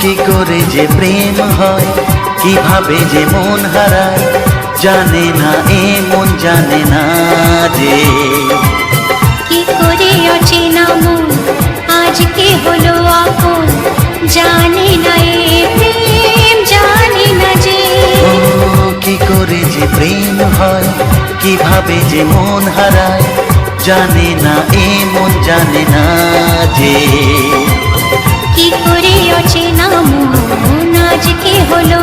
কি করে যে প্রেম হয়, কিভাবে যে মন হারায়, জানে না এ মন জানে না যে। কি করে অচেনা মন আজকে হলো আপন, জানে না এ প্রেম জানে না যে। কি করে যে প্রেম হয়, কিভাবে যে মন হারায়, জানে না এ মন জানে না যে। কি করে অচেনা মন আজকে হলো